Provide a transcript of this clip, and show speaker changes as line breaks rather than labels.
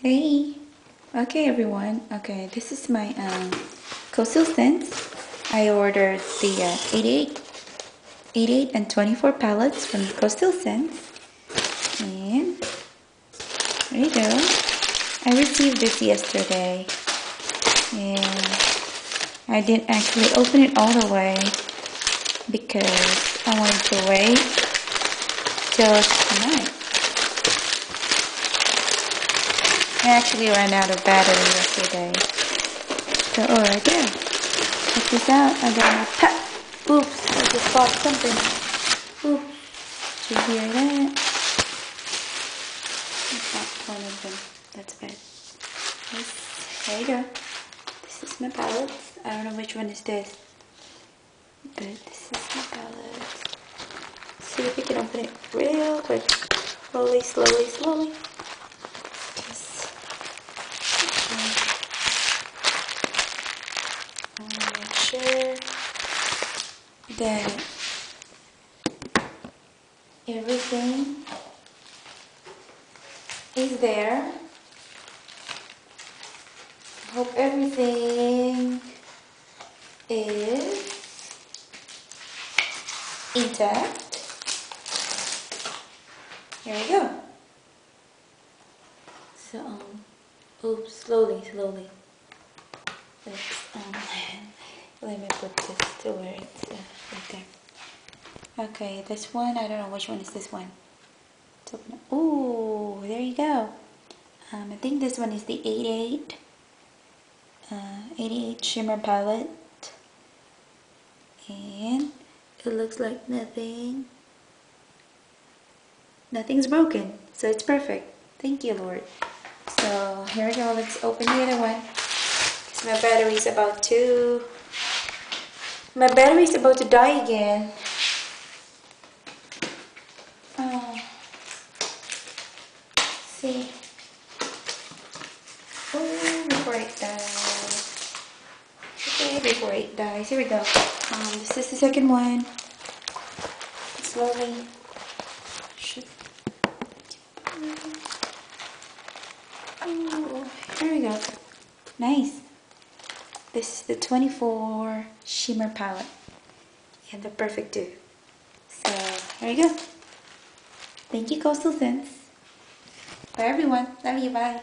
Hey, okay everyone. Okay, this is my Coastal Scents. I ordered the 88 and 24 palettes from Coastal Scents, and there you go. I received this yesterday, and I didn't actually open it all the way because I wanted to wait till tonight. I actually ran out of battery yesterday. So, right there. Check this out. I got my pet. Oops, I just bought something. Oops. Did you hear that? I bought one of them. That's bad. There you go. This is my palette. I don't know which one is this. But this is my palette. See if we can open it real quick. Slowly, slowly, slowly. Make sure that everything is there. I hope everything is intact. Here we go. So, oops, slowly, slowly. Let's, let me put this to where it's right there. Okay, this one, I don't know which one is this one. Ooh, there you go. I think this one is the 88 shimmer palette, and it looks like nothing's broken, so it's perfect. Thank you, Lord. So here we go. Let's open the other one. My battery's about to die again. Oh, see. Oh, before it dies. Okay, before it dies. Here we go. This is the second one. Slowly. Oh, here we go. Nice. This is the 24 shimmer palette. And the perfect too. So, here you go. Thank you, Coastal Scents. Bye everyone. Love you. Bye.